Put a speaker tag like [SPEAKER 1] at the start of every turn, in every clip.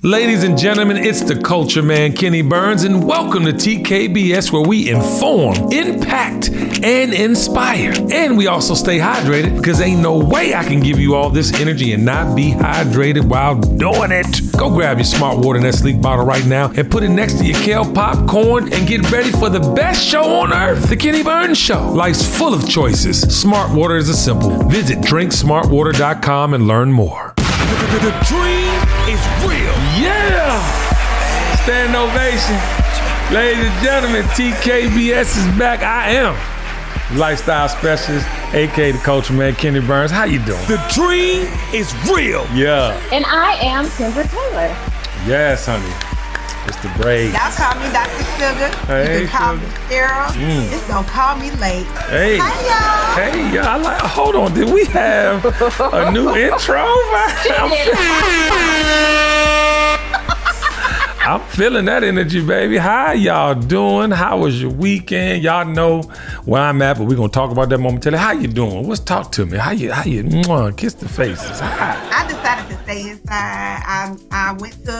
[SPEAKER 1] Ladies and gentlemen, it's the Culture Man, Kenny Burns, and welcome to TKBS, where we inform, impact, and inspire. And we also stay hydrated, because ain't no way I can give you all this energy and not be hydrated while doing it. Go grab your Smart Water in that sleek bottle right now and put it next to your kale popcorn and get ready for the best show on earth, the Kenny Burns Show. Life's full of choices. Smart Water is a simple. Visit drinksmartwater.com and learn more. The dream is real. Yeah! Standing ovation. Ladies and gentlemen, TKBS is back. I am lifestyle specialist, aka the Culture Man, Kenny Burns. How you doing? The dream is real. Yeah.
[SPEAKER 2] And I am Kendra Taylor.
[SPEAKER 1] Yes, honey. It's the braids.
[SPEAKER 3] Y'all call me Dr. Sugar.
[SPEAKER 1] Hey,
[SPEAKER 3] you can call me Sheryl. Just don't call me late.
[SPEAKER 1] Hey.
[SPEAKER 3] Hi, y'all.
[SPEAKER 1] Hey, y'all. Hold on. Did we have a new intro? I'm feeling that energy, baby. How y'all doing? How was your weekend? Y'all know where I'm at, but we're going to talk about that momentarily. How you doing? Let's talk to me. How you kiss the faces. Hi.
[SPEAKER 3] I decided to stay inside. I went to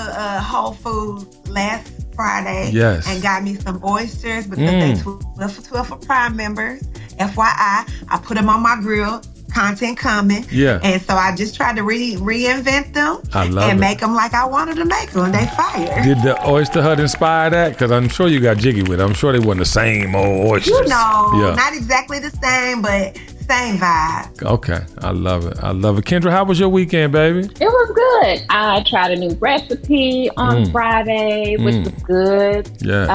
[SPEAKER 3] Whole Foods last Friday.
[SPEAKER 1] Yes.
[SPEAKER 3] And got me some oysters because they 12 for 12 for Prime members. FYI, I put them on my grill. Content coming.
[SPEAKER 1] Yeah.
[SPEAKER 3] And so I just tried to reinvent them and make them like I wanted to make them. They fire.
[SPEAKER 1] Did the Oyster Hut inspire that? Because I'm sure you got jiggy with it. I'm sure they wasn't the same old oysters.
[SPEAKER 3] You know, not exactly the same, but same vibe.
[SPEAKER 1] Okay. I love it. Kendra, how was your weekend, baby?
[SPEAKER 2] It was good. I tried a new recipe on Friday, which was good.
[SPEAKER 1] Yes.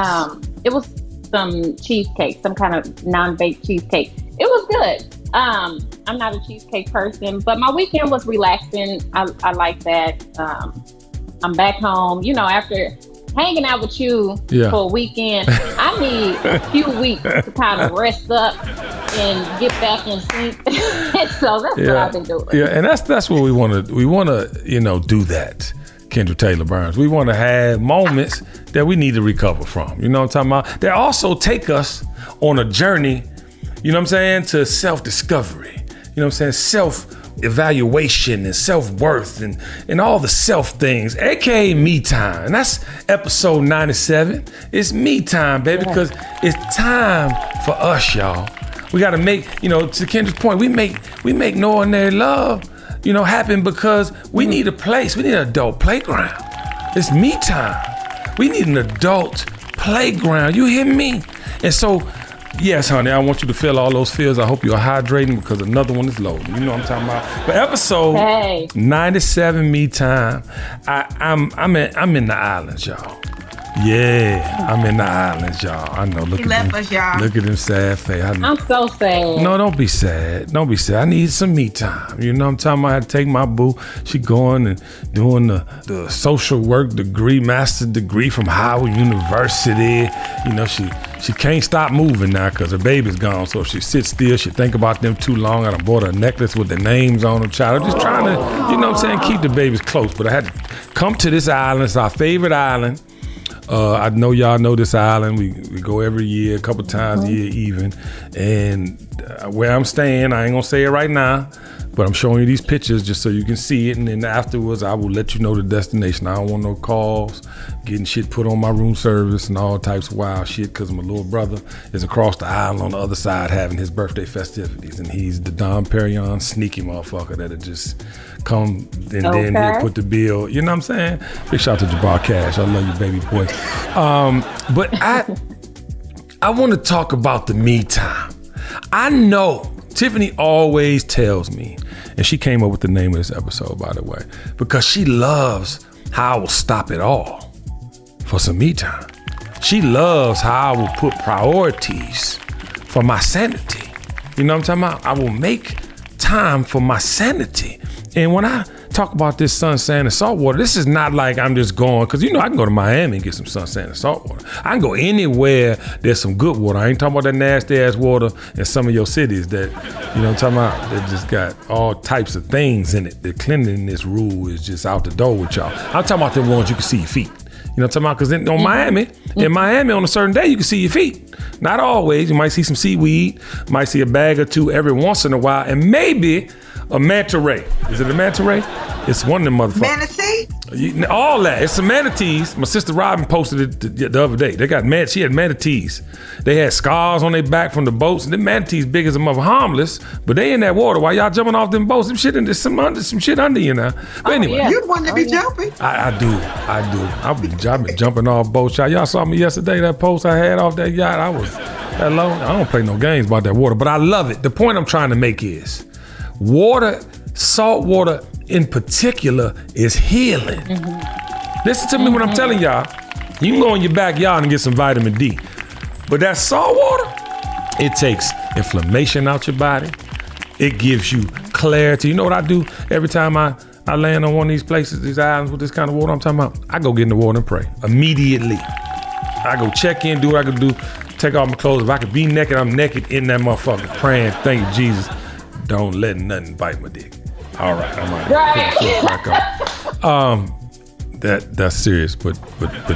[SPEAKER 2] It was some cheesecake, some kind of non-baked cheesecake. It was good. I'm not a cheesecake person, but my weekend was relaxing. I like that. I'm back home. You know, after hanging out with you for a weekend, I need a few weeks to kind of rest up and get back in sync. So that's what I've been doing.
[SPEAKER 1] Yeah, and that's what we want to. We want to, do that. Kendra Taylor Burns. We want to have moments that we need to recover from. You know what I'm talking about? They also take us on a journey. You know what I'm saying? To self-discovery. You know what I'm saying? Self-evaluation and self-worth and all the self things, aka me time. And that's episode 97. It's me time, baby, because it's time for us, y'all. We got to make, to Kendra's point, we make no ordinary love, happen because we need a place. We need an adult playground. It's me time. We need an adult playground. You hear me? And so, yes, honey, I want you to feel all those feels. I hope you're hydrating because another one is loading. You know what I'm talking about? But episode 97, me time. I'm in the islands, y'all. Yeah, I'm in the islands, y'all. I know. Look at us, y'all. Look at them sad face.
[SPEAKER 2] I'm so sad.
[SPEAKER 1] No, don't be sad. Don't be sad. I need some me time. You know what I'm talking about? I had to take my boo. She going and doing the social work degree, master's degree from Howard University. She can't stop moving now because her baby's gone. So if she sits still, she think about them too long. I done bought her a necklace with their names on them, child. I'm just trying to, keep the babies close. But I had to come to this island. It's our favorite island. I know y'all know this island. We go every year, a couple times a year even. And where I'm staying, I ain't gonna say it right now, but I'm showing you these pictures just so you can see it. And then afterwards, I will let you know the destination. I don't want no calls, getting shit put on my room service and all types of wild shit because my little brother is across the island on the other side having his birthday festivities. And he's the Dom Perignon sneaky motherfucker that'll just come and then he'll put the bill. You know what I'm saying? Big shout out to Jabbar Cash. I love you, baby boy. But I want to talk about the me time. I know Tiffany always tells me, and she came up with the name of this episode, by the way, because she loves how I will stop it all for some me time. She loves how I will put priorities for my sanity. You know what I'm talking about? I will make time for my sanity. And when I talk about this sun, sand, and salt water, this is not like I'm just going, because I can go to Miami and get some sun, sand, and salt water. I can go anywhere there's some good water. I ain't talking about that nasty ass water in some of your cities that, I'm talking about, that just got all types of things in it. The cleanliness rule is just out the door with y'all. I'm talking about the ones you can see your feet. You know what I'm talking about? Because in Miami, on a certain day, you can see your feet. Not always. You might see some seaweed, might see a bag or two every once in a while, and maybe a manta ray. Is it a manta ray? It's one of them motherfuckers.
[SPEAKER 3] Manatee?
[SPEAKER 1] All that. It's some manatees. My sister Robin posted it the other day. She had manatees. They had scars on their back from the boats. And the manatees big as a mother, harmless, but they in that water while y'all jumping off them boats. There's some shit under you now. But anyway.
[SPEAKER 2] Yeah.
[SPEAKER 3] You'd want to be jumping.
[SPEAKER 1] I do. I've been jumping off boats. Y'all saw me yesterday, that post I had off that yacht. I was that low. I don't play no games about that water, but I love it. The point I'm trying to make is salt water in particular is healing. Listen to me when I'm telling y'all. You can go in your backyard and get some vitamin D. But that salt water, it takes inflammation out your body. It gives you clarity. You know what I do every time I land on one of these places, these islands with this kind of water I'm talking about? I go get in the water and pray immediately. I go check in, do what I can do, take off my clothes. If I could be naked, I'm naked in that motherfucker praying, thank you, Jesus. Don't let nothing bite my dick. All right, I'm out of here. That's serious, but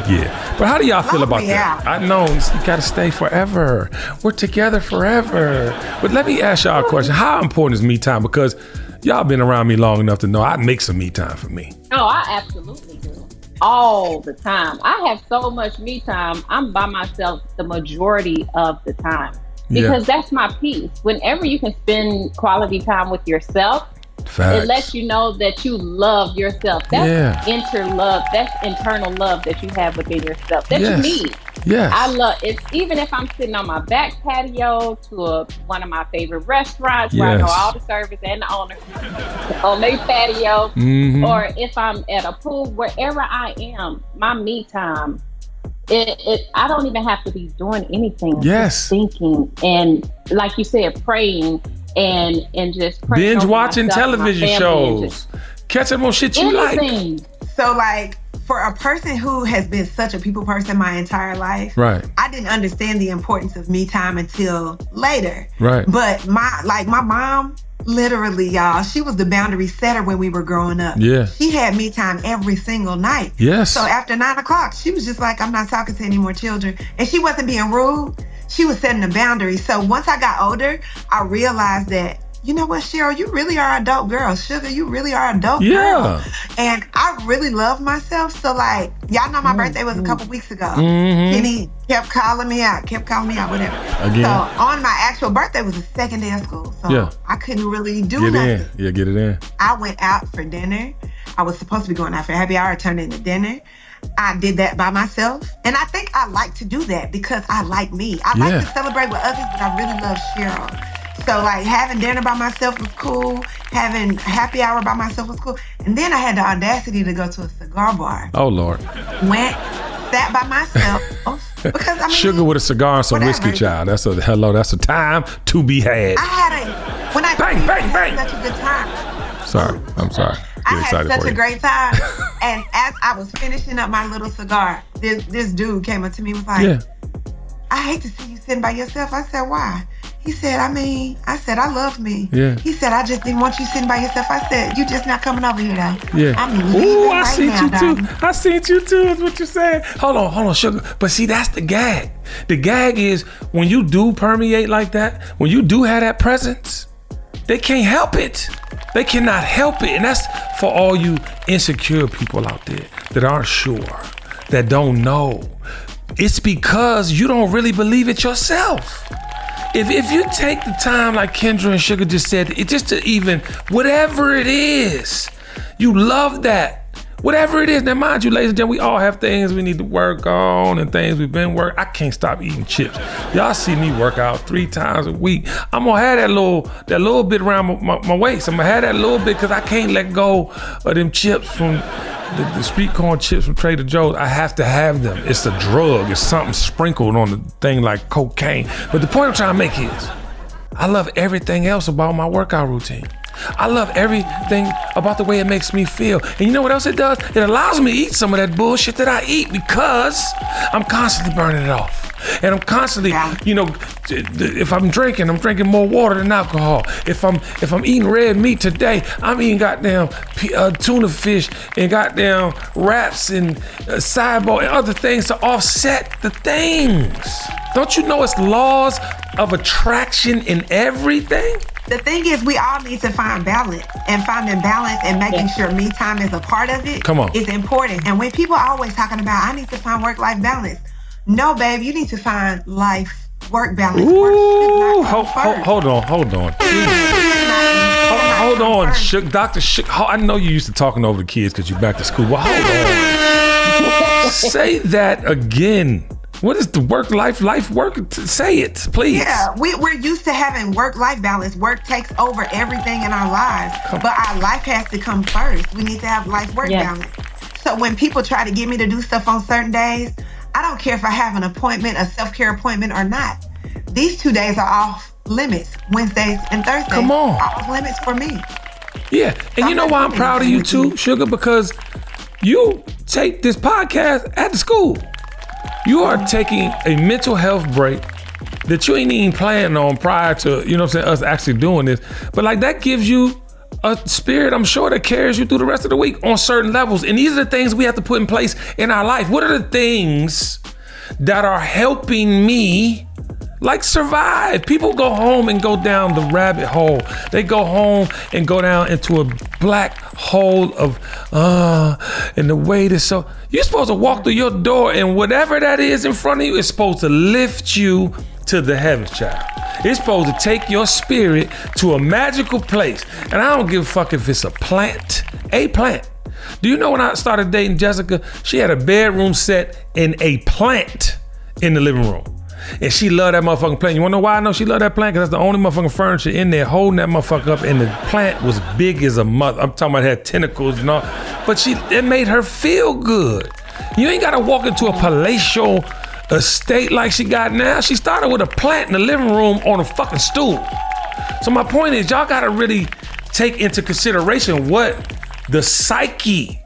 [SPEAKER 1] yeah. But how do y'all feel about that? I know you gotta stay forever. We're together forever. But let me ask y'all a question. How important is me time? Because y'all been around me long enough to know I make some me time for me.
[SPEAKER 2] Oh, I absolutely do. All the time. I have so much me time. I'm by myself the majority of the time. Because that's my peace. Whenever you can spend quality time with yourself,
[SPEAKER 1] Facts.
[SPEAKER 2] It lets you know that you love yourself. That's inter-love. That's internal love that you have within yourself. That you need.
[SPEAKER 1] Yes.
[SPEAKER 2] I love it. Even if I'm sitting on my back patio to one of my favorite restaurants where I know all the servers and the owner on their patio, or if I'm at a pool, wherever I am, my me time. I don't even have to be doing anything. Just thinking and, like you said, praying. And just
[SPEAKER 1] binge watching television shows, catch up on shit you like.
[SPEAKER 3] So, like, for a person who has been such a people person my entire life,
[SPEAKER 1] right? I
[SPEAKER 3] didn't understand the importance of me time until later,
[SPEAKER 1] right?
[SPEAKER 3] But my mom, literally, y'all, she was the boundary setter when we were growing up.
[SPEAKER 1] Yeah,
[SPEAKER 3] she had me time every single night.
[SPEAKER 1] Yes.
[SPEAKER 3] So after 9 o'clock, she was just like, I'm not talking to any more children, and she wasn't being rude. She was setting a boundary. So once I got older, I realized that, you know what, Sheryl, you really are a dope girl. Sugar, you really are a dope girl. And I really love myself. So, like, y'all know my birthday was a couple weeks ago. Kenny kept calling me out, whatever. Again. So on my actual birthday was the second day of school. So I couldn't really do nothing.
[SPEAKER 1] Get it in.
[SPEAKER 3] I went out for dinner. I was supposed to be going out for happy hour, turned into dinner. I did that by myself. And I think I like to do that because I like me. I like to celebrate with others, but I really love Sheryl. So, like, having dinner by myself was cool. Having happy hour by myself was cool. And then I had the audacity to go to a cigar bar.
[SPEAKER 1] Oh, Lord.
[SPEAKER 3] Sat by myself. Because, I mean,
[SPEAKER 1] sugar with a cigar and some whiskey, child. That's a time to be had.
[SPEAKER 3] Bang. Such a good time.
[SPEAKER 1] Sorry. I'm sorry.
[SPEAKER 3] I had such a great time. And as I was finishing up my little cigar, this dude came up to me and was like, I hate to see you sitting by yourself. I said, why? He said, I love me. Yeah. He said, I just didn't want you sitting by yourself. I said, you just not coming over here though.
[SPEAKER 1] Yeah.
[SPEAKER 3] I'm leaving
[SPEAKER 1] I seen you too, is what you're saying. Hold on, sugar. But see, that's the gag. The gag is when you do permeate like that, when you do have that presence, they can't help it. They cannot help it. And that's for all you insecure people out there that aren't sure, that don't know. It's because you don't really believe it yourself. If you take the time, like Kendra and Sugar just said, it just to even, whatever it is, you love that. Whatever it is. Now, mind you, ladies and gentlemen, we all have things we need to work on and things we've been working. I can't stop eating chips. Y'all see me work out 3 times a week. I'm gonna have that little bit around my waist. I'm gonna have that little bit because I can't let go of them chips from the street corn chips from Trader Joe's. I have to have them. It's a drug. It's something sprinkled on the thing like cocaine. But the point I'm trying to make is, I love everything else about my workout routine. I love everything about the way it makes me feel. And you know what else it does? It allows me to eat some of that bullshit that I eat because I'm constantly burning it off. And I'm constantly, if I'm drinking more water than alcohol. If I'm eating red meat today, I'm eating goddamn tuna fish and goddamn wraps and sideball and other things to offset the things. Don't you know it's laws of attraction in everything?
[SPEAKER 3] The thing is, we all need to find balance, and finding balance and making sure me time is a part of it is important. And when people are always talking about, I need to find work-life balance. No, babe, you need to find work balance.
[SPEAKER 1] Ooh, hold on. Hold on, Dr. Shook. I know you used to talking over the kids because you're back to school. Well, hold on. Say that again. What is the work, life, work? Say it, please.
[SPEAKER 3] Yeah, we're used to having work-life balance. Work takes over everything in our lives, but our life has to come first. We need to have life-work balance. So when people try to get me to do stuff on certain days, I don't care if I have an appointment, a self-care appointment or not. These 2 days are off limits, Wednesdays and Thursdays.
[SPEAKER 1] Come on.
[SPEAKER 3] Off limits for me.
[SPEAKER 1] Yeah, and you know why I'm proud of you too, Sugar? Because you take this podcast at the school. You are taking a mental health break that you ain't even planning on prior to, you know what I'm saying, us actually doing this. But like that gives you a spirit, I'm sure, that carries you through the rest of the week on certain levels. And these are the things we have to put in place in our life. What are the things that are helping me like survive? People go home and go down the rabbit hole. They go home and go down into a black hole of and the weight is so. You're supposed to walk through your door and whatever that is in front of you is supposed to lift you to the heavens, child. It's supposed to take your spirit to a magical place. And I don't give a fuck if it's a plant. Do you know when I started dating Jessica, she had a bedroom set in a plant in the living room. And she loved that motherfucking plant. You wanna know why I know she loved that plant? Because that's the only motherfucking furniture in there holding that motherfucker up. And the plant was big as a mother. I'm talking about it had tentacles and all. But it made her feel good. You ain't gotta walk into a palatial estate like she got now. She started with a plant in the living room on a fucking stool. So my point is, y'all gotta really take into consideration what the psyche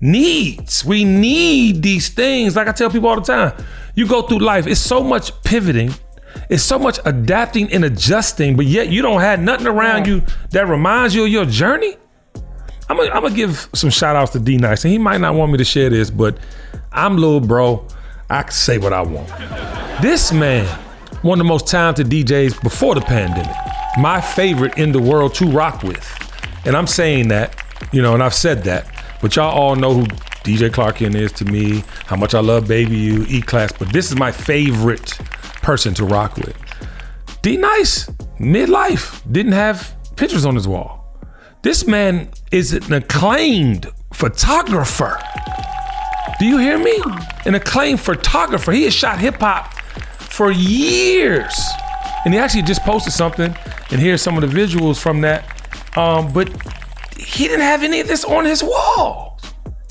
[SPEAKER 1] needs. We need these things. Like I tell people all the time, you go through life, it's so much pivoting, it's so much adapting and adjusting, but yet you don't have nothing around you that reminds you of your journey. I'm gonna give some shout outs to D Nice, and he might not want me to share this, but I'm little bro. I can say what I want. This man, one of the most talented DJs before the pandemic, my favorite in the world to rock with. And I'm saying that, and I've said that, but y'all all know who DJ Clarkian is to me, how much I love Baby U, E-Class, but this is my favorite person to rock with. D Nice, midlife, didn't have pictures on his wall. This man is an acclaimed photographer. Do you hear me? An acclaimed photographer. He has shot hip hop for years. And he actually just posted something, and here's some of the visuals from that. But he didn't have any of this on his walls.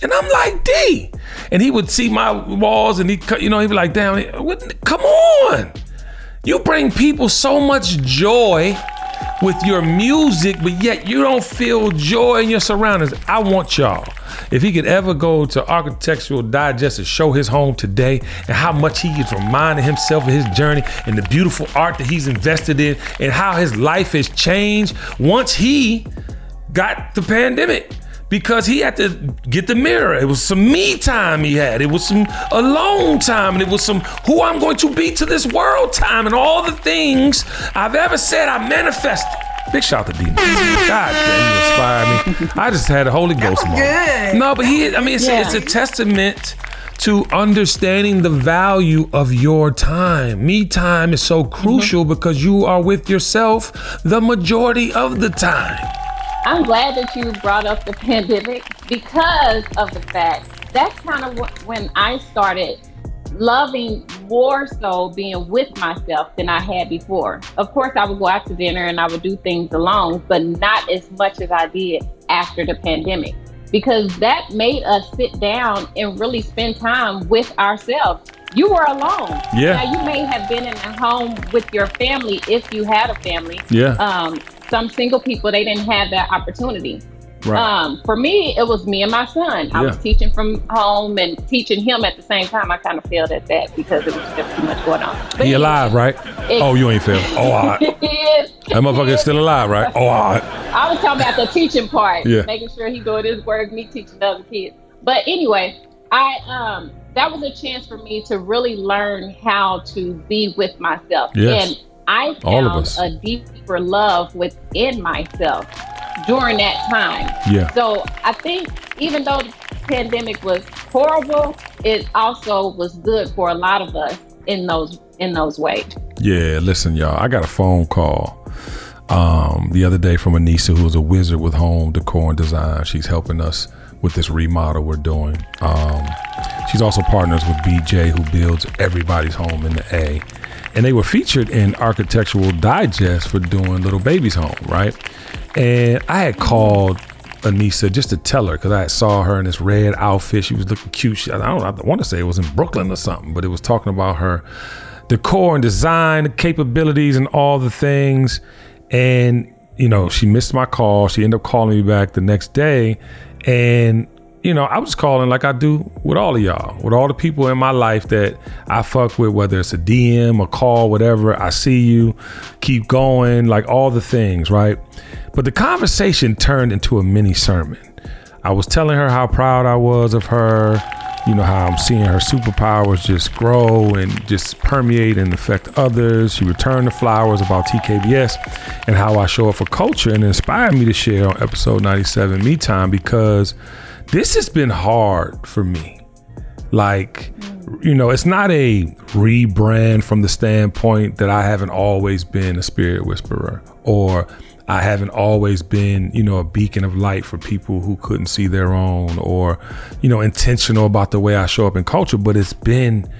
[SPEAKER 1] And I'm like, D. And he would see my walls and he'd be like, damn, come on. You bring people so much joy with your music, but yet you don't feel joy in your surroundings. I want y'all, if he could ever go to Architectural Digest and show his home today and how much he is reminding himself of his journey and the beautiful art that he's invested in and how his life has changed once he got the pandemic. Because he had to get the mirror. It was some me time he had. It was some alone time. And it was some who I'm going to be to this world time. And all the things I've ever said, I manifested. Big shout out to D. God damn, you inspired me. I just had a Holy Ghost moment.
[SPEAKER 3] Good.
[SPEAKER 1] No, but it's a testament to understanding the value of your time. Me time is so crucial because you are with yourself the majority of the time.
[SPEAKER 2] I'm glad that you brought up the pandemic because of the fact that's kind of when I started loving more so being with myself than I had before. Of course, I would go out to dinner and I would do things alone, but not as much as I did after the pandemic, because that made us sit down and really spend time with ourselves. You were alone.
[SPEAKER 1] Yeah.
[SPEAKER 2] Now, you may have been in a home with your family if you had a family.
[SPEAKER 1] Yeah.
[SPEAKER 2] Some single people, they didn't have that opportunity.
[SPEAKER 1] Right.
[SPEAKER 2] For me, it was me and my son. I was teaching from home and teaching him at the same time. I kind of failed at that because it was just too much going on. But
[SPEAKER 1] he alive, right? Oh, you ain't failed. Oh, all right. That motherfucker is still alive, right? Oh, all right.
[SPEAKER 2] I was talking about the teaching part,
[SPEAKER 1] yeah.
[SPEAKER 2] Making sure he doing his work, me teaching the other kids. But anyway, that was a chance for me to really learn how to be with myself.
[SPEAKER 1] Yes.
[SPEAKER 2] And I
[SPEAKER 1] All of
[SPEAKER 2] found
[SPEAKER 1] us.
[SPEAKER 2] a deeper love within myself during that time.
[SPEAKER 1] Yeah.
[SPEAKER 2] So I think even though the pandemic was horrible, it also was good for a lot of us in those ways.
[SPEAKER 1] Yeah, listen, y'all, I got a phone call the other day from Anissa, who's a wizard with home decor and design. She's helping us with this remodel we're doing. She's also partners with BJ, who builds everybody's home in the A. And they were featured in Architectural Digest for doing Little Baby's home, right? And I had called Anissa just to tell her, because I saw her in this red outfit. She was looking cute. I want to say it was in Brooklyn or something, but it was talking about her decor and design, the capabilities and all the things. And, you know, she missed my call. She ended up calling me back the next day. And, you know, I was calling like I do with all of y'all, with all the people in my life that I fuck with, whether it's a DM, a call, whatever. I see you, keep going, like all the things, right? But the conversation turned into a mini sermon. I was telling her how proud I was of her, you know, how I'm seeing her superpowers just grow and just permeate and affect others. She returned the flowers about TKBS and how I show up for culture, and inspired me to share on episode 97, Me Time, because this has been hard for me. Like, you know, it's not a rebrand from the standpoint that I haven't always been a spirit whisperer, or I haven't always been, you know, a beacon of light for people who couldn't see their own, or, you know, intentional about the way I show up in culture. But it's been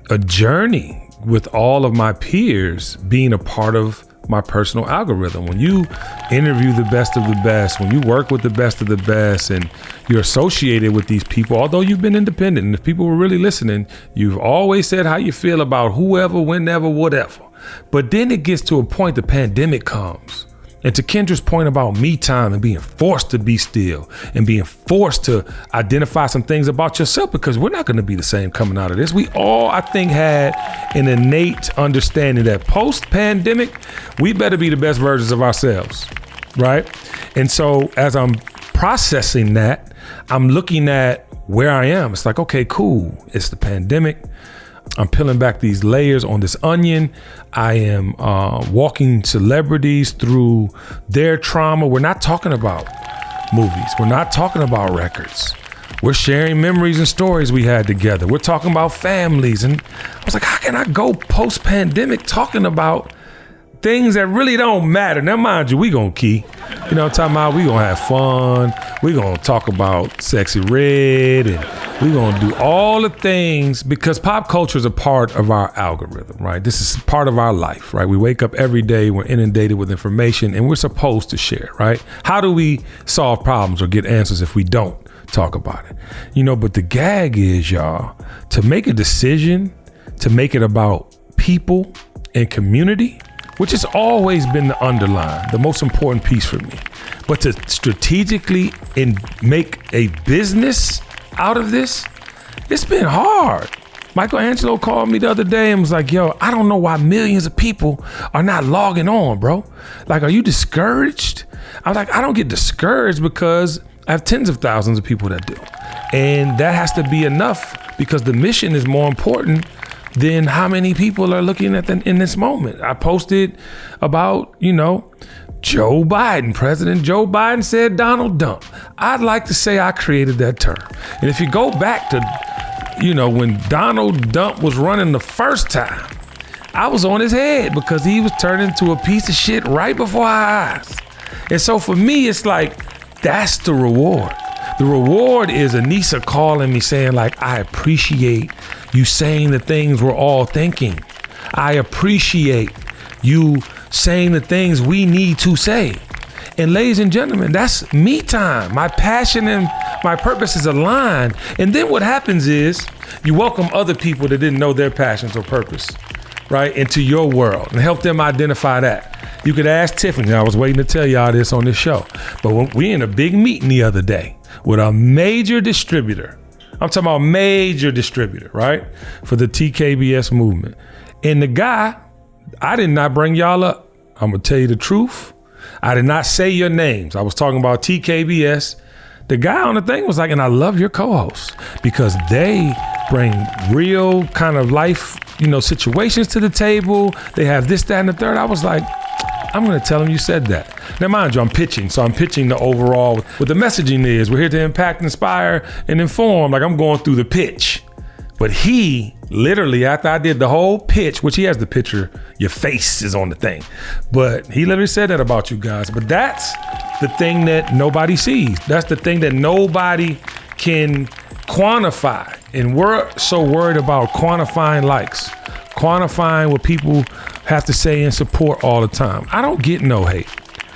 [SPEAKER 1] a journey with all of my peers being a part of my personal algorithm. When you interview the best of the best, when you work with the best of the best, and you're associated with these people, although you've been independent, and if people were really listening, you've always said how you feel about whoever, whenever, whatever. But then it gets to a point, the pandemic comes. And to Kendra's point about me time and being forced to be still and being forced to identify some things about yourself, because we're not going to be the same coming out of this. We all, I think, had an innate understanding that post-pandemic, we better be the best versions of ourselves, right? And so as I'm processing that, I'm looking at where I am. It's like, okay, cool. It's the pandemic. I'm peeling back these layers on this onion. I am walking celebrities through their trauma. We're not talking about movies. We're not talking about records. We're sharing memories and stories we had together. We're talking about families. And I was like, how can I go post-pandemic talking about things that really don't matter? Now, mind you, we gonna key. You know what I'm talking about? We gonna have fun. We gonna talk about Sexy Red, and we gonna do all the things, because pop culture is a part of our algorithm, right? This is part of our life, right? We wake up every day, we're inundated with information, and we're supposed to share, right? How do we solve problems or get answers if we don't talk about it? You know, but the gag is, y'all, to make a decision, to make it about people and community, which has always been the underline, the most important piece for me. But to strategically make a business out of this, it's been hard. Michelangelo called me the other day and was like, yo, I don't know why millions of people are not logging on, bro. Like, are you discouraged? I was like, I don't get discouraged, because I have tens of thousands of people that do. And that has to be enough, because the mission is more important than how many people are looking at in this moment. I posted about, you know, Joe Biden. President Joe Biden said Donald Dump. I'd like to say I created that term. And if you go back to, you know, when Donald Dump was running the first time, I was on his head, because he was turning into a piece of shit right before our eyes. And so for me, it's like, that's the reward. The reward is Anissa calling me saying, like, I appreciate you saying the things we're all thinking. I appreciate you saying the things we need to say. And ladies and gentlemen, that's me time. My passion and my purpose is aligned. And then what happens is you welcome other people that didn't know their passions or purpose, right, into your world, and help them identify that. You could ask Tiffany. I was waiting to tell y'all this on this show. But we in a big meeting the other day with a major distributor. I'm talking about major distributor, right? For the TKBS movement. And the guy, I did not bring y'all up. I'm going to tell you the truth. I did not say your names. I was talking about TKBS. The guy on the thing was like, and I love your co-hosts, because they bring real kind of life situations to the table. They have this, that, and the third. I was like, I'm going to tell them you said that. Now, mind you, I'm pitching. So I'm pitching the overall, what the messaging is. We're here to impact, inspire, and inform. Like, I'm going through the pitch. But he literally, after I did the whole pitch, which he has the picture, your face is on the thing. But he literally said that about you guys. But that's the thing that nobody sees. That's the thing that nobody can quantify. And we're so worried about quantifying likes, quantifying what people have to say and support all the time. I don't get no hate.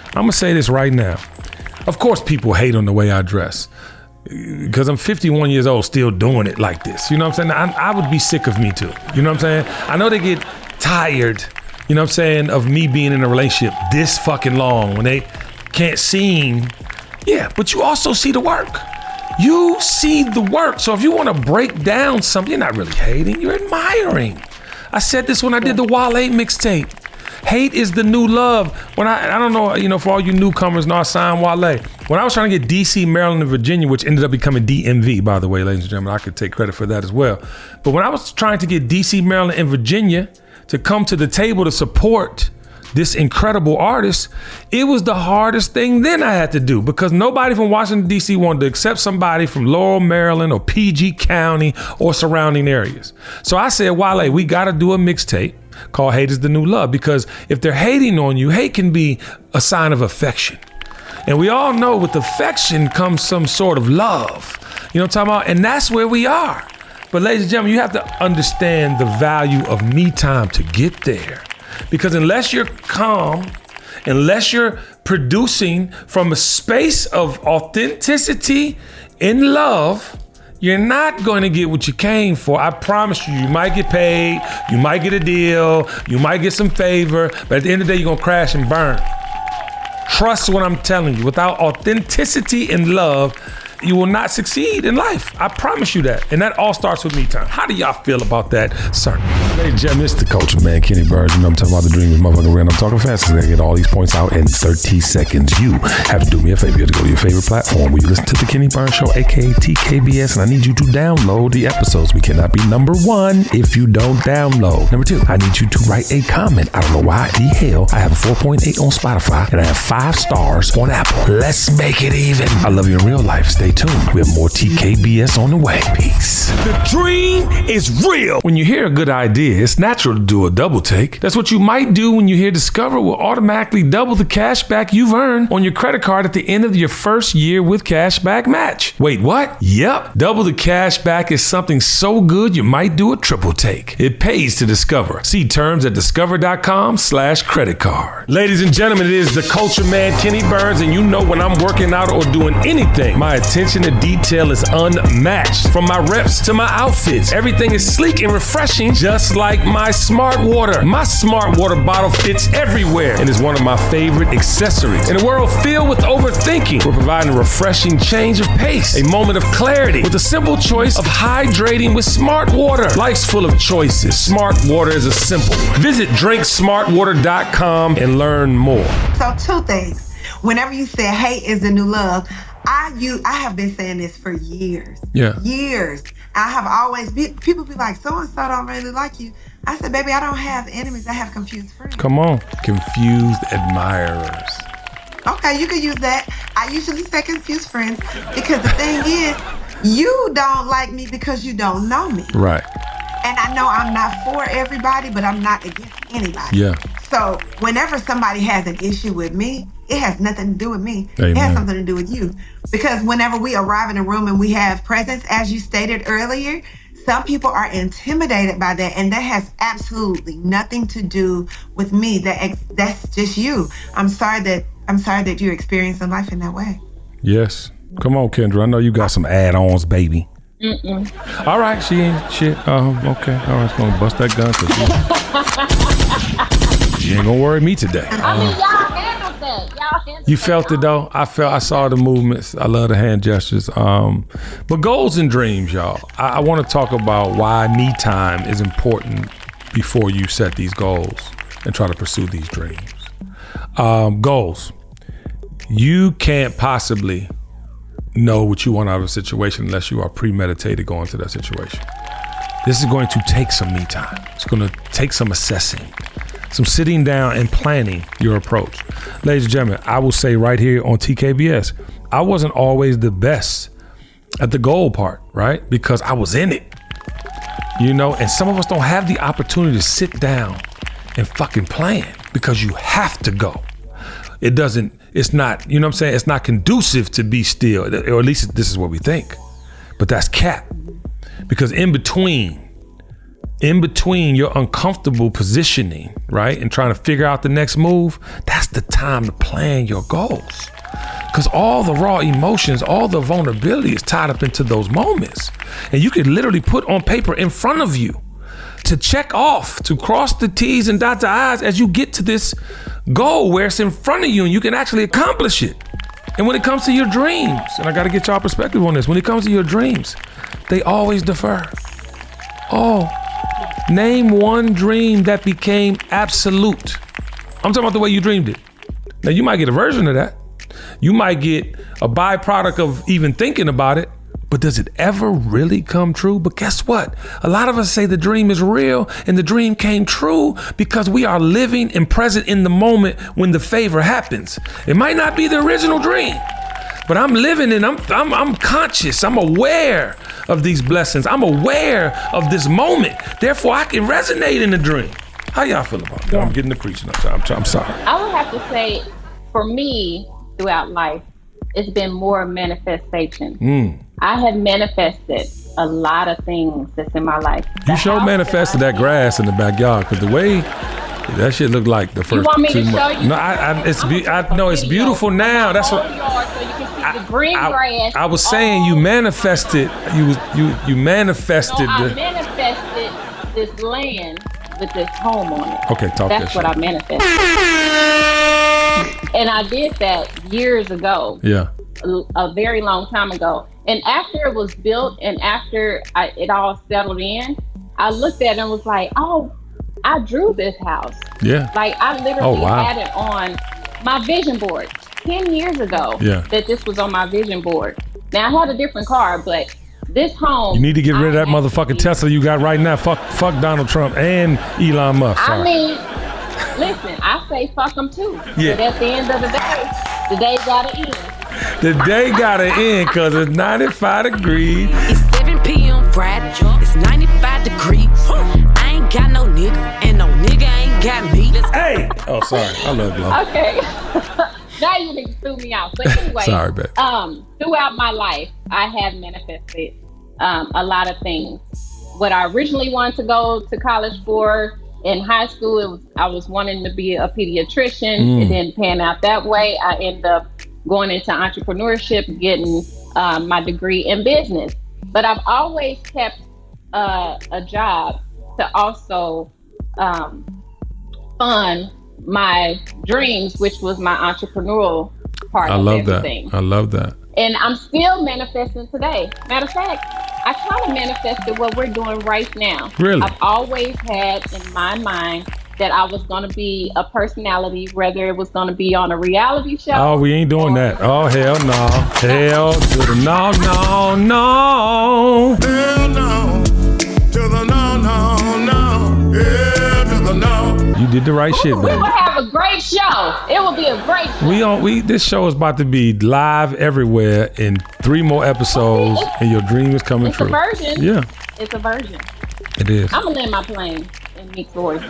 [SPEAKER 1] I'm gonna say this right now. Of course people hate on the way I dress, because I'm 51 years old still doing it like this. You know what I'm saying? I would be sick of me too. You know what I'm saying? I know they get tired, you know what I'm saying, of me being in a relationship this fucking long when they can't sing. Yeah, but you also see the work. You see the work. So if you want to break down something, you're not really hating, you're admiring. I said this when I did the Wale mixtape. Hate is the new love. When I don't know, for all you newcomers, I signed Wale. When I was trying to get DC, Maryland, and Virginia, which ended up becoming DMV, by the way, ladies and gentlemen, I could take credit for that as well. But when I was trying to get DC, Maryland, and Virginia to come to the table to support this incredible artist, it was the hardest thing then I had to do, because nobody from Washington, D.C. wanted to accept somebody from Laurel, Maryland, or PG County or surrounding areas. So I said, Wale, we got to do a mixtape called Hate is the New Love, because if they're hating on you, hate can be a sign of affection. And we all know with affection comes some sort of love. You know what I'm talking about? And that's where we are. But ladies and gentlemen, you have to understand the value of me time to get there. Because unless you're calm, unless you're producing from a space of authenticity in love, you're not going to get what you came for. I promise you, you might get paid, you might get a deal, you might get some favor, but at the end of the day, you're going to crash and burn. Trust what I'm telling you. Without authenticity and love, you will not succeed in life. I promise you that. And that all starts with me time. How do y'all feel about that, sir? Hey, Jim, it's the culture, man. Kenny Burns. I'm talking about the dream is motherfucking real. I'm talking fast because I get all these points out in 30 seconds. You have to do me a favor. You have to go to your favorite platform where you listen to the Kenny Burns Show, aka TKBS, and I need you to download the episodes. We cannot be number one if you don't download. Number two, I need you to write a comment. I don't know why the hell I have a 4.8 on Spotify and I have 5 stars on Apple. Let's make it even. I love you in real life. Stay tuned. We have more TKBS on the way. Peace. The dream is real. When you hear a good idea, it's natural to do a double take. That's what you might do when you hear Discover will automatically double the cash back you've earned on your credit card at the end of your first year with Cashback Match. Wait, what? Yep. Double the cash back is something so good you might do a triple take. It pays to Discover. See terms at discover.com/credit card. Ladies and gentlemen, it is the culture man, Kenny Burns, and you know when I'm working out or doing anything, my attention to detail is unmatched. From my reps to my outfits, everything is sleek and refreshing, just like my Smart Water. My Smart Water bottle fits everywhere and is one of my favorite accessories. In a world filled with overthinking, we're providing a refreshing change of pace, a moment of clarity with a simple choice of hydrating with Smart Water. Life's full of choices. Smart Water is a simple one. Visit drinksmartwater.com and learn more.
[SPEAKER 3] So 2 things. Whenever you say hate is the new love, I have been saying this for years.
[SPEAKER 1] Yeah.
[SPEAKER 3] Years. I have always people be like, so-and-so don't really like you. I said, baby, I don't have enemies. I have confused friends.
[SPEAKER 1] Come on. Confused admirers.
[SPEAKER 3] Okay, you can use that. I usually say confused friends because the thing is, you don't like me because you don't know me.
[SPEAKER 1] Right.
[SPEAKER 3] And I know I'm not for everybody, but I'm not against anybody.
[SPEAKER 1] Yeah.
[SPEAKER 3] So whenever somebody has an issue with me, it has nothing to do with me.
[SPEAKER 1] Amen.
[SPEAKER 3] It has something to do with you. Because whenever we arrive in a room and we have presence, as you stated earlier, some people are intimidated by that, and that has absolutely nothing to do with me. That's just you. I'm sorry that you're experiencing life in that way.
[SPEAKER 1] Yes. Come on, Kendra. I know you got some add-ons, baby.
[SPEAKER 2] Mm-mm.
[SPEAKER 1] All right, she ain't shit. Okay. All right, it's gonna bust that gun. She ain't gonna worry me today.
[SPEAKER 2] I mean, y'all handled that.
[SPEAKER 1] You felt it though. I saw the movements. I love the hand gestures. But goals and dreams, y'all. I want to talk about why me time is important before you set these goals and try to pursue these dreams. Goals. You can't possibly know what you want out of a situation unless you are premeditated going to that situation. This is going to take some me time. It's going to take some assessing, some sitting down and planning your approach. Ladies and gentlemen, I will say right here on TKBS, I wasn't always the best at the goal part, right? Because I was in it, you know, and some of us don't have the opportunity to sit down and fucking plan because you have to go. It's not, you know what I'm saying? It's not conducive to be still, or at least this is what we think, but that's cap. Because in between your uncomfortable positioning, right, and trying to figure out the next move, that's the time to plan your goals. Because all the raw emotions, all the vulnerability is tied up into those moments. And you could literally put on paper in front of you to check off, to cross the T's and dot the I's as you get to this goal where it's in front of you and you can actually accomplish it. And when it comes to your dreams, and I got to get y'all perspective on this, when it comes to your dreams, they always defer. Oh, name one dream that became absolute. I'm talking about the way you dreamed it. Now you might get a version of that. You might get a byproduct of even thinking about it, but does it ever really come true? But guess what? A lot of us say the dream is real and the dream came true because we are living and present in the moment when the favor happens. It might not be the original dream, but I'm living and I'm conscious. I'm aware of these blessings. I'm aware of this moment. Therefore, I can resonate in the dream. How y'all feel about that? I'm getting to preaching. I'm sorry.
[SPEAKER 2] I would have to say, for me, throughout life, it's been more manifestation. I have manifested a lot of things that's in my life.
[SPEAKER 1] You sure manifested that grass in the backyard, because the way that shit looked like the first 2 months.
[SPEAKER 2] You want me to show you?
[SPEAKER 1] No, it's beautiful now. That's what.
[SPEAKER 2] So you can see the green grass.
[SPEAKER 1] I was saying you manifested. You manifested.
[SPEAKER 2] No, I manifested this land with this home on it.
[SPEAKER 1] Okay, talk
[SPEAKER 2] That's what I manifested. And I did that years ago.
[SPEAKER 1] Yeah.
[SPEAKER 2] A very long time ago. And after it was built and after it all settled in, I looked at it and was like, oh, I drew this house.
[SPEAKER 1] Yeah.
[SPEAKER 2] Like I literally had it on my vision board 10 years ago.
[SPEAKER 1] Yeah.
[SPEAKER 2] That this was on my vision board. Now I had a different car, but this home.
[SPEAKER 1] You need to get rid of that motherfucking Tesla you got right now. Fuck Donald Trump and Elon Musk. Sorry.
[SPEAKER 2] I mean, listen, I say fuck them too.
[SPEAKER 1] Yeah.
[SPEAKER 2] But at the end of the day gotta end.
[SPEAKER 1] The day gotta end because it's 95 degrees.
[SPEAKER 4] It's 7 p.m. Friday. It's 95 degrees. I ain't got no nigga, and no nigga ain't got me.
[SPEAKER 1] Hey! Oh, sorry. I love love.
[SPEAKER 2] Okay. Now you niggas threw me out. But anyway,
[SPEAKER 1] sorry, babe.
[SPEAKER 2] Throughout my life, I have manifested a lot of things. What I originally wanted to go to college for in high school, I was wanting to be a pediatrician. It didn't pan out that way. I ended up going into entrepreneurship, getting my degree in business. But I've always kept a job to also fund my dreams, which was my entrepreneurial part of everything.
[SPEAKER 1] I love that.
[SPEAKER 2] And I'm still manifesting today. Matter of fact, I kind of manifested what we're doing right now.
[SPEAKER 1] Really?
[SPEAKER 2] I've always had in my mind that I was going to be a personality, whether it was going to be on a reality show.
[SPEAKER 1] Oh, we ain't doing that. Oh, hell no. Hell to the no, no, no.
[SPEAKER 5] Hell no. To the no, no, no. Yeah, to the no.
[SPEAKER 1] You did the right shit,
[SPEAKER 2] We
[SPEAKER 1] baby.
[SPEAKER 2] will have a great show. It will be a great show.
[SPEAKER 1] This show is about to be live everywhere in 3 more episodes, and your dream is coming true.
[SPEAKER 2] It's a version.
[SPEAKER 1] Yeah.
[SPEAKER 2] It's a version.
[SPEAKER 1] It is.
[SPEAKER 2] I'm going to land my plane in Meek's voice.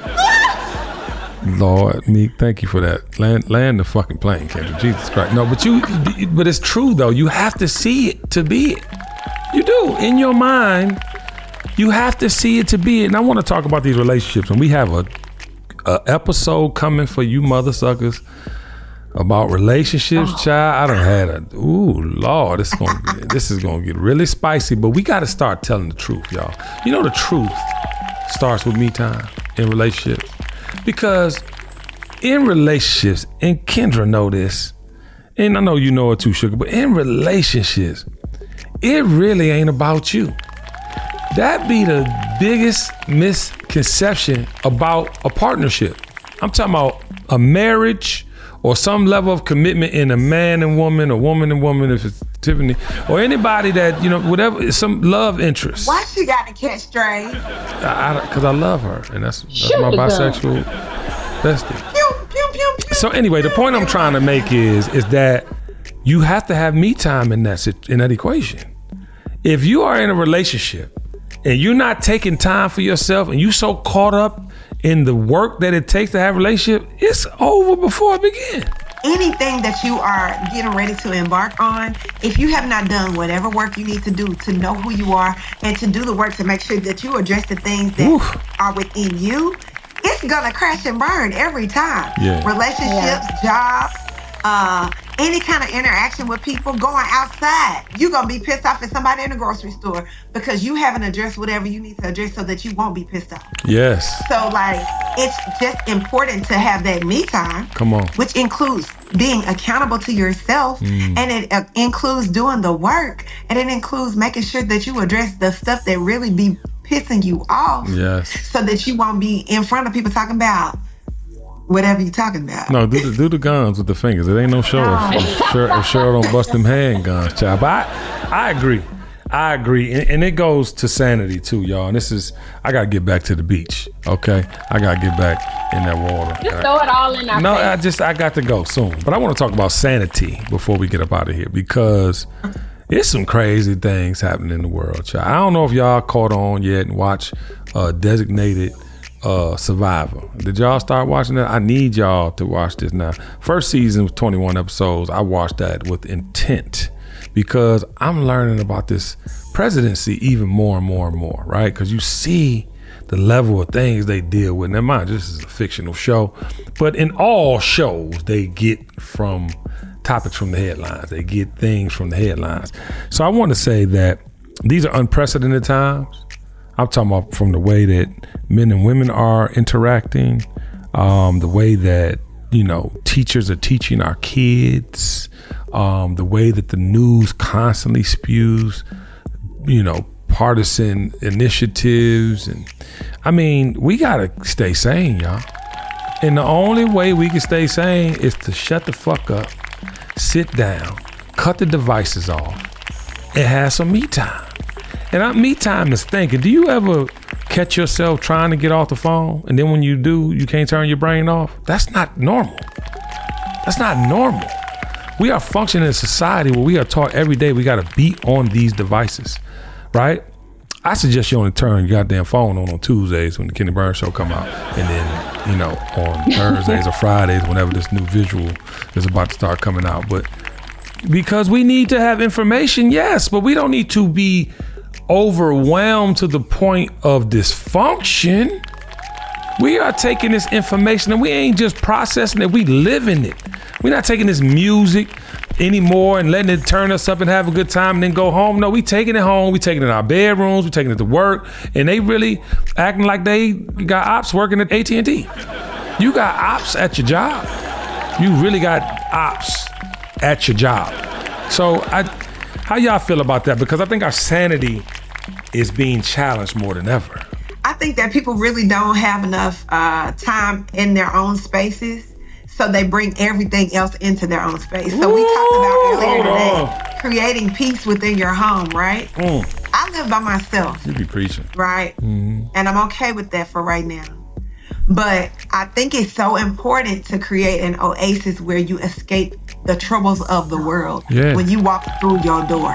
[SPEAKER 1] Lord, Meek, thank you for that. Land the fucking plane, Kendra. Jesus Christ. No, but it's true though. You have to see it to be it. You do. In your mind, you have to see it to be it. And I want to talk about these relationships. And we have a episode coming for you mother suckers about relationships, child. I done had Lord, this is gonna get really spicy. But we got to start telling the truth, y'all. You know the truth starts with me time in relationships. Because in relationships, and Kendra know this, and I know you know it too, Sugar, but in relationships, it really ain't about you. That be the biggest misconception about a partnership. I'm talking about a marriage or some level of commitment in a man and woman, or woman and woman, if it's Tiffany, or anybody that, whatever, some love interest.
[SPEAKER 3] Why she got to catch straight?
[SPEAKER 1] Because I love her, and that's my bisexual bestie.
[SPEAKER 3] Pew, pew, pew, pew.
[SPEAKER 1] So anyway, the point I'm trying to make is that you have to have me time in that equation. If you are in a relationship and you're not taking time for yourself and you so caught up in the work that it takes to have a relationship, it's over before it begins.
[SPEAKER 3] Anything that you are getting ready to embark on, if you have not done whatever work you need to do to know who you are and to do the work to make sure that you address the things that are within you, it's gonna crash and burn every time.
[SPEAKER 1] Yeah.
[SPEAKER 3] Relationships, jobs, any kind of interaction with people, going outside, you're gonna be pissed off at somebody in the grocery store because you haven't addressed whatever you need to address so that you won't be pissed off.
[SPEAKER 1] Yes.
[SPEAKER 3] So it's just important to have that me time.
[SPEAKER 1] Come on.
[SPEAKER 3] Which includes being accountable to yourself, and it includes doing the work, and it includes making sure that you address the stuff that really be pissing you off.
[SPEAKER 1] Yes.
[SPEAKER 3] So that you won't be in front of people talking about whatever you're talking about.
[SPEAKER 1] No, do the guns with the fingers. It ain't no show if Cheryl don't bust them handguns, child. But I agree. And it goes to sanity too, y'all. And I got to get back to the beach, okay? I got to get back in that water.
[SPEAKER 2] Just throw it all in our face.
[SPEAKER 1] I got to go soon. But I want to talk about sanity before we get up out of here because there's some crazy things happening in the world, child. I don't know if y'all caught on yet and watched Designated Survivor. Did y'all start watching that? I need y'all to watch this now. First season was 21 episodes. I watched that with intent because I'm learning about this presidency even more and more and more, right? Because you see the level of things they deal with. Now, mind, this is a fictional show, but in all shows, they get from topics from the headlines. They get things from the headlines. So I want to say that these are unprecedented times. I'm talking about from the way that men and women are interacting, the way that, teachers are teaching our kids, the way that the news constantly spews, partisan initiatives. And I mean, we got to stay sane, y'all. And the only way we can stay sane is to shut the fuck up, sit down, cut the devices off, and have some me time. And me time is thinking. Do you ever catch yourself trying to get off the phone, and then when you do, you can't turn your brain off? That's not normal. That's not normal. We are functioning in a society where we are taught every day we got to be on these devices, right? I suggest you only turn your goddamn phone on Tuesdays when the Kenny Burns show come out, and then, on Thursdays or Fridays, whenever this new visual is about to start coming out. But because we need to have information, yes, but we don't need to be overwhelmed to the point of dysfunction. We are taking this information and we ain't just processing it, we living it. We're not taking this music anymore and letting it turn us up and have a good time and then go home. No, we taking it home, we taking it in our bedrooms, we taking it to work, and they really acting like they got ops working at AT&T. You got ops at your job. You really got ops at your job. So how y'all feel about that? Because I think our sanity is being challenged more than ever.
[SPEAKER 3] I think that people really don't have enough time in their own spaces, so they bring everything else into their own space. So we talked about earlier today, creating peace within your home, right? I live by myself.
[SPEAKER 1] You be preaching.
[SPEAKER 3] Right? And I'm okay with that for right now. But I think it's so important to create an oasis where you escape the troubles of the world when you walk through your door.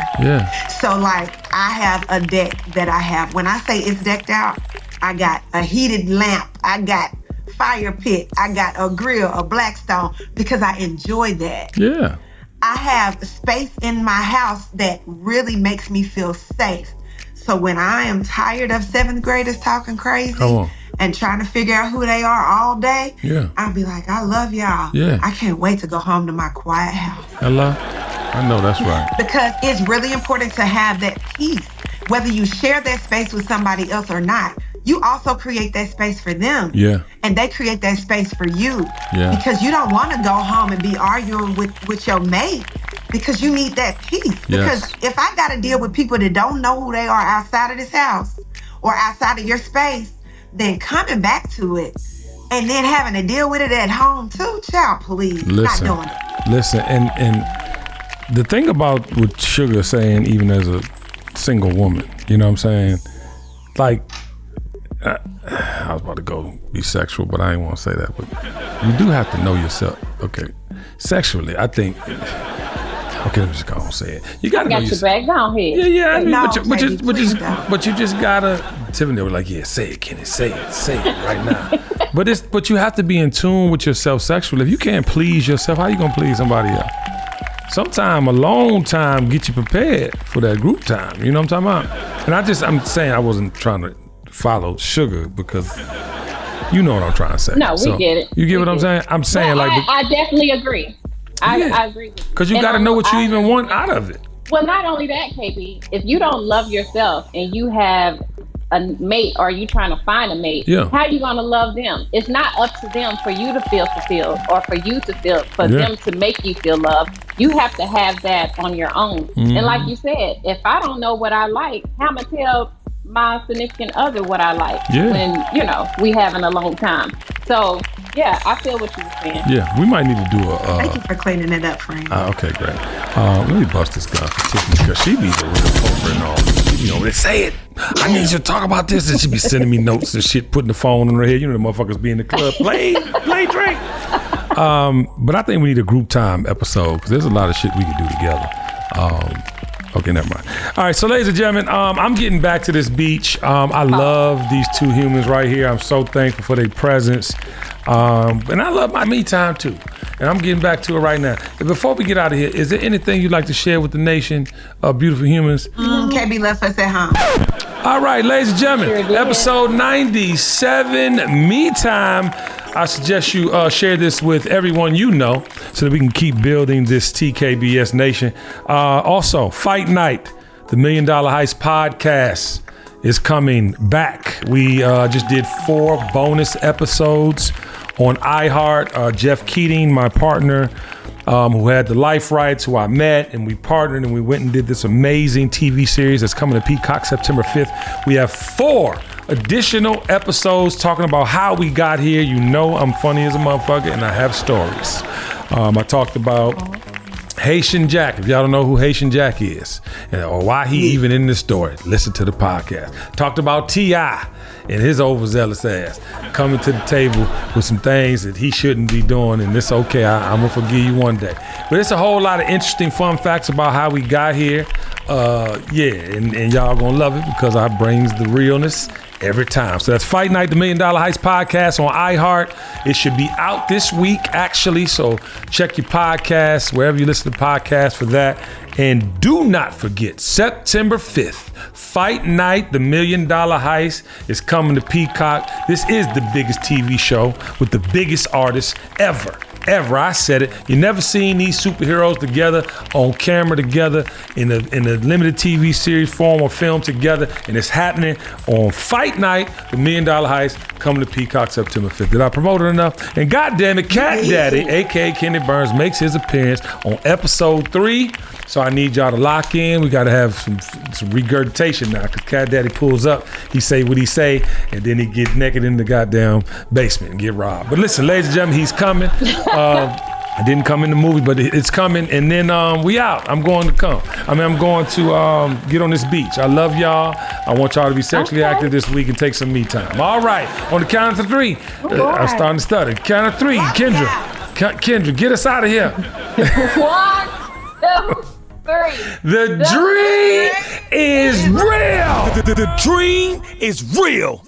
[SPEAKER 3] So I have a deck that I have. When I say it's decked out, I got a heated lamp. I got fire pit. I got a grill, a Blackstone, because I enjoy that.
[SPEAKER 1] Yeah.
[SPEAKER 3] I have space in my house that really makes me feel safe. So when I am tired of 7th graders talking crazy and trying to figure out who they are all day, I'll be like, I love y'all.
[SPEAKER 1] Yeah.
[SPEAKER 3] I can't wait to go home to my quiet house.
[SPEAKER 1] Hello? I know that's right.
[SPEAKER 3] Because it's really important to have that peace. Whether you share that space with somebody else or not, you also create that space for them.
[SPEAKER 1] Yeah.
[SPEAKER 3] And they create that space for you.
[SPEAKER 1] Yeah.
[SPEAKER 3] Because you don't want to go home and be arguing with your mate, because you need that peace. Because if I got to deal with people that don't know who they are outside of this house or outside of your space, then coming back to it and then having to deal with it at home too, child, please.
[SPEAKER 1] Listen,
[SPEAKER 3] not doing it.
[SPEAKER 1] Listen, and the thing about what Sugar saying, even as a single woman, you know what I'm saying? Like, I was about to go be sexual, but I ain't want to say that. But you do have to know yourself. Okay, sexually, I think. Okay, I'm just gonna say it. You gotta know yourself.
[SPEAKER 2] Got your back down here.
[SPEAKER 1] Yeah. I mean,
[SPEAKER 3] No,
[SPEAKER 1] but you just gotta. Tiffany was like, yeah, say it, Kenny, say it right now. But you have to be in tune with yourself sexually. If you can't please yourself, how you gonna please somebody else? Sometime alone time get you prepared for that group time. You know what I'm talking about? And I'm saying I wasn't trying to follow Sugar because you know what I'm trying to say.
[SPEAKER 2] No, we get it.
[SPEAKER 1] You get what I'm saying? I'm saying
[SPEAKER 2] I definitely agree. I agree with you.
[SPEAKER 1] Because you got to know what you even want out of it.
[SPEAKER 2] Well, not only that, KB, if you don't love yourself and you have a mate or you trying to find a mate, how are you going to love them? It's not up to them for you to feel fulfilled or for you to feel, for them to make you feel loved. You have to have that on your own. Mm-hmm. And like you said, if I don't know what I like, how am I tell my significant other what I like when, we having a long time? So, I feel what you were saying. Yeah,
[SPEAKER 1] we might need to do a...
[SPEAKER 3] Thank you for cleaning it up, Frank.
[SPEAKER 1] Okay, great. Let me bust this guy for Tiffany because she be the real culprit and all. They say it. I need you to talk about this. And she be sending me notes and shit, putting the phone on her head. The motherfuckers be in the club. Play drink. But I think we need a group time episode because there's a lot of shit we can do together. Okay, never mind. All right, so ladies and gentlemen, I'm getting back to this beach. I love these two humans right here. I'm so thankful for their presence. And I love my me time too. And I'm getting back to it right now. And before we get out of here, is there anything you'd like to share with the nation of beautiful humans?
[SPEAKER 3] KB left us at home.
[SPEAKER 1] All right, ladies and gentlemen, episode 97, Me Time. I suggest you share this with everyone you know so that we can keep building this TKBS Nation. Also, Fight Night, the $1 Million Heist podcast is coming back. We just did 4 bonus episodes on iHeart. Jeff Keating, my partner, who had the life rights, who I met, and we partnered and we went and did this amazing TV series that's coming to Peacock September 5th. We have 4 additional episodes talking about how we got here. I'm funny as a motherfucker and I have stories. I talked about Haitian Jack. If y'all don't know who Haitian Jack is or why he even in this story, listen to the podcast. Talked about T.I. and his overzealous ass coming to the table with some things that he shouldn't be doing, and it's okay. I'm gonna forgive you one day. But it's a whole lot of interesting fun facts about how we got here. And y'all gonna love it because I brings the realness every time. So that's Fight Night, the $1 Million Heist podcast on iHeart. It should be out this week, actually. So check your podcasts, wherever you listen to podcasts for that. And do not forget, September 5th, Fight Night, the $1 Million Heist is coming to Peacock. This is the biggest TV show with the biggest artists ever. I said it. You never seen these superheroes together on camera together in a limited TV series form or film together, and it's happening on Fight Night, the $1 Million Heist, coming to Peacock September 5th. Did I promote it enough? And goddamn it, Cat Daddy, aka Kenny Burns, makes his appearance on episode 3. So I need y'all to lock in. We got to have some regurgitation now, because Cat Daddy pulls up, he say what he say, and then he get naked in the goddamn basement and get robbed. But listen, ladies and gentlemen, he's coming. I didn't come in the movie, but it's coming, and then we out. I'm going to come. I'm going to get on this beach. I love y'all. I want y'all to be sexually active this week and take some me time. All right, on the count of 3, I'm starting to stutter. Count of 3, Kendra, get us out of here.
[SPEAKER 2] 1, 2, 3.
[SPEAKER 1] The dream is real.
[SPEAKER 5] The dream is real.